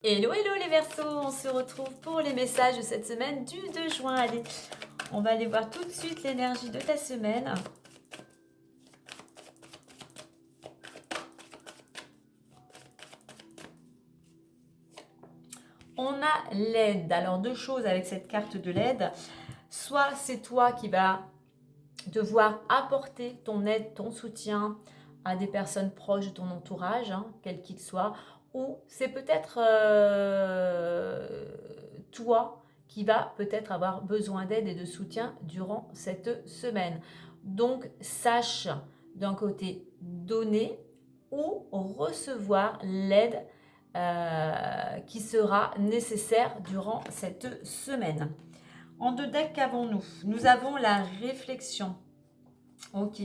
Hello, hello les Verseaux, on se retrouve pour les messages de cette semaine du 2 juin. Allez, on va aller voir tout de suite l'énergie de ta semaine. On a l'aide. Alors deux choses avec cette carte de l'aide. Soit c'est toi qui vas devoir apporter ton aide, ton soutien à des personnes proches de ton entourage, quel qu'il soit, ou c'est peut-être toi qui va peut-être avoir besoin d'aide et de soutien durant cette semaine. Donc sache d'un côté donner ou recevoir l'aide qui sera nécessaire durant cette semaine. En deux decks, qu'avons-nous? Nous avons la réflexion. Ok.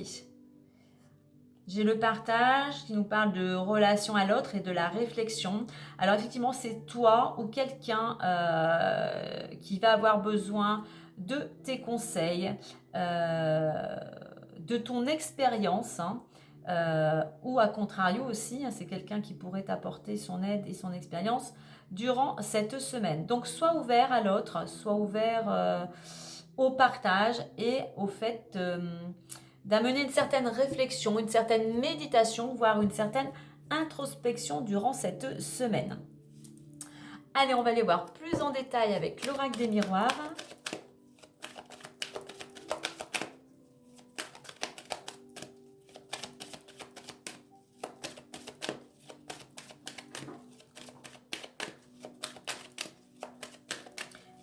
J'ai le partage qui nous parle de relation à l'autre et de la réflexion. Alors effectivement, c'est toi ou quelqu'un qui va avoir besoin de tes conseils, de ton expérience, ou à contrario aussi, c'est quelqu'un qui pourrait t'apporter son aide et son expérience durant cette semaine. Donc sois ouvert à l'autre, sois ouvert au partage et au fait d'amener une certaine réflexion, une certaine méditation, voire une certaine introspection durant cette semaine. Allez, on va aller voir plus en détail avec l'oracle des miroirs.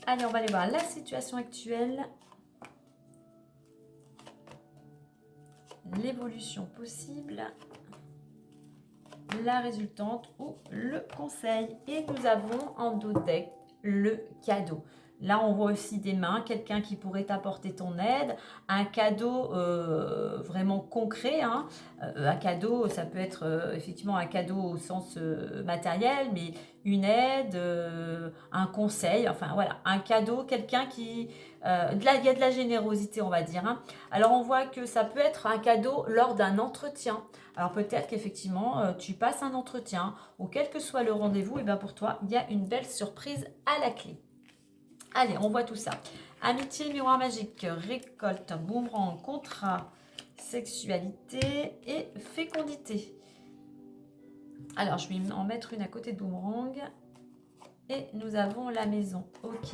Allez, on va aller voir la situation actuelle, l'évolution possible, la résultante ou le conseil. Et nous avons en dos deck le cadeau. Là, on voit aussi des mains, quelqu'un qui pourrait t'apporter ton aide, un cadeau vraiment concret. Un cadeau, ça peut être effectivement un cadeau au sens matériel, mais une aide, un conseil, enfin voilà, un cadeau, quelqu'un qui... il y a de la générosité, on va dire. Alors, on voit que ça peut être un cadeau lors d'un entretien. Alors peut-être qu'effectivement, tu passes un entretien ou quel que soit le rendez-vous, et bien pour toi, il y a une belle surprise à la clé. Allez, on voit tout ça. Amitié, miroir magique, récolte, boomerang, contrat, sexualité et fécondité. Alors, je vais en mettre une à côté de boomerang. Et nous avons la maison. Ok.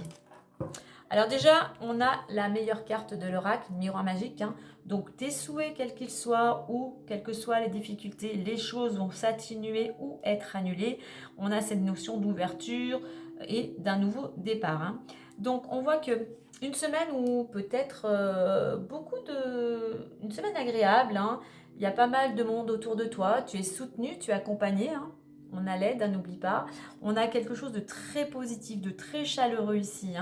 Alors déjà, on a la meilleure carte de l'oracle, miroir magique. Donc tes souhaits, quels qu'ils soient, ou quelles que soient les difficultés, les choses vont s'atténuer ou être annulées. On a cette notion d'ouverture et d'un nouveau départ. Donc on voit que une semaine où peut-être une semaine agréable. Il y a pas mal de monde autour de toi. Tu es soutenu, tu es accompagné. On a l'aide, n'oublie pas. On a quelque chose de très positif, de très chaleureux ici.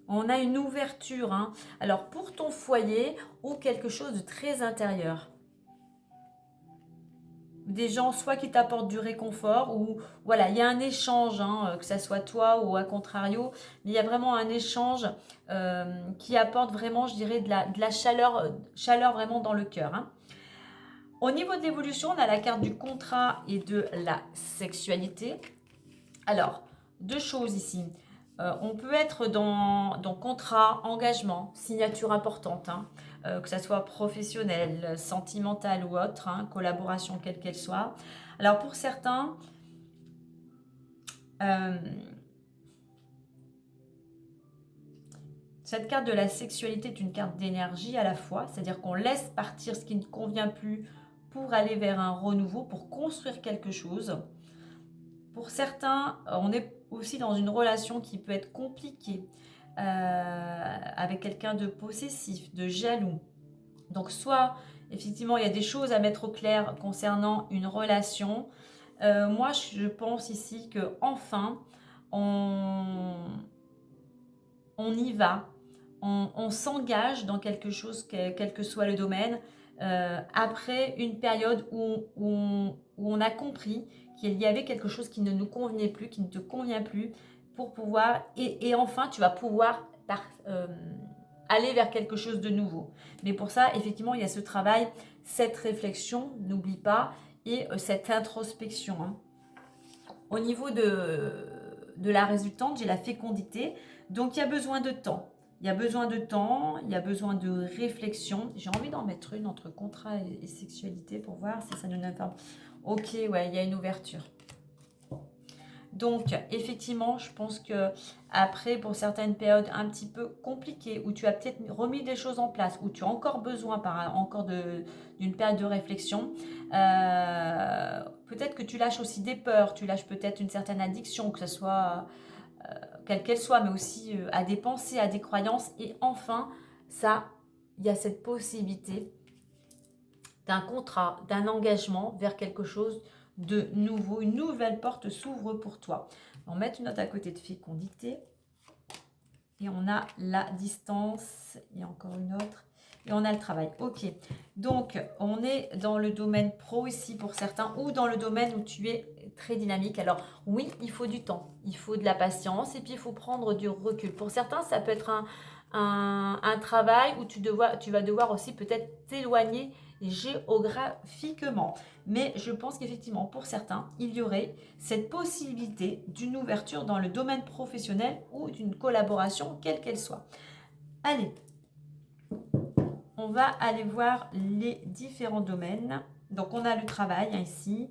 On a une ouverture, alors pour ton foyer ou quelque chose de très intérieur. Des gens soit qui t'apportent du réconfort ou voilà, il y a un échange, que ça soit toi ou à contrario, mais il y a vraiment un échange qui apporte vraiment, je dirais, de la chaleur vraiment dans le cœur. Au niveau de l'évolution, on a la carte du contrat et de la sexualité. Alors, deux choses ici. On peut être dans contrat, engagement, signature importante, que ça soit professionnelle, sentimentale ou autre, collaboration quelle qu'elle soit. Alors pour certains, cette carte de la sexualité est une carte d'énergie à la fois, c'est-à-dire qu'on laisse partir ce qui ne convient plus pour aller vers un renouveau, pour construire quelque chose. Pour certains, on est aussi dans une relation qui peut être compliquée avec quelqu'un de possessif, de jaloux. Donc soit, effectivement, il y a des choses à mettre au clair concernant une relation. Moi, je pense ici que enfin, on y va, on s'engage dans quelque chose, quel que soit le domaine, après une période où on a compris qu'il y avait quelque chose qui ne nous convenait plus, qui ne te convient plus, pour pouvoir, et enfin tu vas pouvoir aller vers quelque chose de nouveau. Mais pour ça, effectivement, il y a ce travail, cette réflexion, n'oublie pas, et cette introspection. Hein. Au niveau de la résultante, j'ai la fécondité. Donc, il y a besoin de temps. Il y a besoin de temps, il y a besoin de réflexion. J'ai envie d'en mettre une entre contrat et sexualité pour voir si ça nous informe. Ok, ouais, il y a une ouverture. Donc, effectivement, je pense que après, pour certaines périodes un petit peu compliquées, où tu as peut-être remis des choses en place, où tu as encore besoin d'une période de réflexion, peut-être que tu lâches aussi des peurs, tu lâches peut-être une certaine addiction, que ce soit quelle qu'elle soit, mais aussi à des pensées, à des croyances. Et enfin, il y a cette possibilité d'un contrat, d'un engagement vers quelque chose de nouveau. Une nouvelle porte s'ouvre pour toi. On va mettre une note à côté de fécondité. Et on a la distance. Il y a encore une autre. Et on a le travail. Ok. Donc, on est dans le domaine pro ici pour certains ou dans le domaine où tu es très dynamique. Alors, oui, il faut du temps. Il faut de la patience et puis il faut prendre du recul. Pour certains, ça peut être un travail où tu vas devoir aussi peut-être t'éloigner géographiquement. Mais je pense qu'effectivement, pour certains, il y aurait cette possibilité d'une ouverture dans le domaine professionnel ou d'une collaboration, quelle qu'elle soit. Allez, on va aller voir les différents domaines. Donc, on a le travail hein, ici.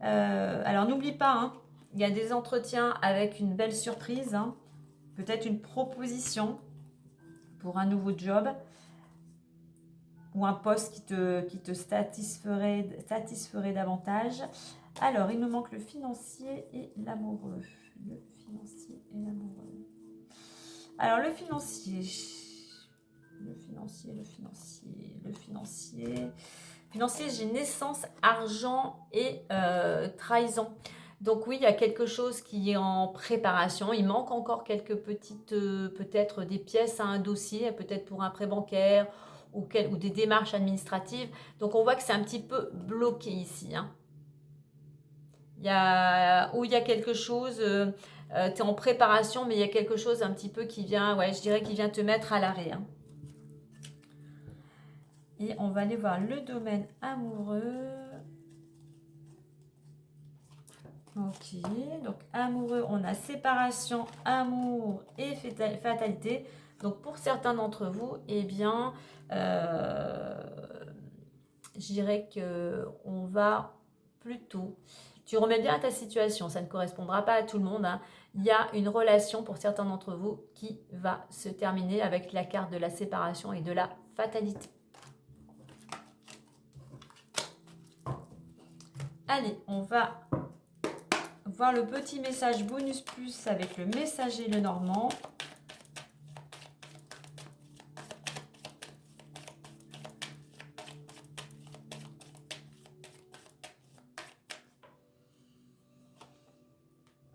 Alors, n'oublie pas, hein, il y a des entretiens avec une belle surprise. Hein, peut-être une proposition pour un nouveau job ou un poste qui te satisferait davantage. Alors, il nous manque le financier et l'amoureux. Le financier et l'amoureux. Alors, le financier, j'ai naissance, argent et trahison. Donc oui, il y a quelque chose qui est en préparation. Il manque encore quelques petites, peut-être des pièces à un dossier, peut-être pour un prêt bancaire ou des démarches administratives. Donc on voit que c'est un petit peu bloqué ici. Hein. Il y a quelque chose, tu es en préparation, mais il y a quelque chose un petit peu qui vient, ouais, je dirais qui vient te mettre à l'arrêt. Hein. Et on va aller voir le domaine amoureux. Ok, donc amoureux, on a séparation, amour et fatalité. Donc pour certains d'entre vous, eh bien, je dirais qu'on va plutôt... Tu remets bien à ta situation, ça ne correspondra pas à tout le monde. Hein. Il y a une relation pour certains d'entre vous qui va se terminer avec la carte de la séparation et de la fatalité. Allez, on va voir le petit message bonus plus avec le messager le normand.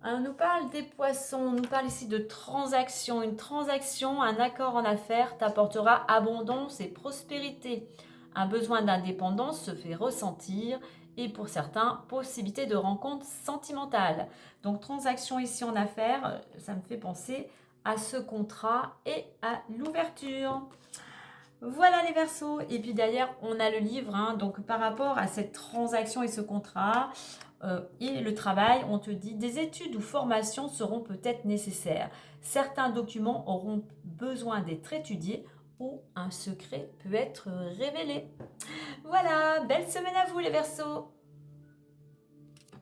On nous parle des poissons, on nous parle ici de transaction. Une transaction, un accord en affaires t'apportera abondance et prospérité. Un besoin d'indépendance se fait ressentir et pour certains, possibilité de rencontre sentimentale. Donc transaction ici en affaires, ça me fait penser à ce contrat et à l'ouverture. Voilà les Verseaux. Et puis d'ailleurs, on a le livre, hein, donc par rapport à cette transaction et ce contrat et le travail, on te dit des études ou formations seront peut-être nécessaires. Certains documents auront besoin d'être étudiés ou un secret peut être révélé. Voilà, belle semaine à vous les Verseaux.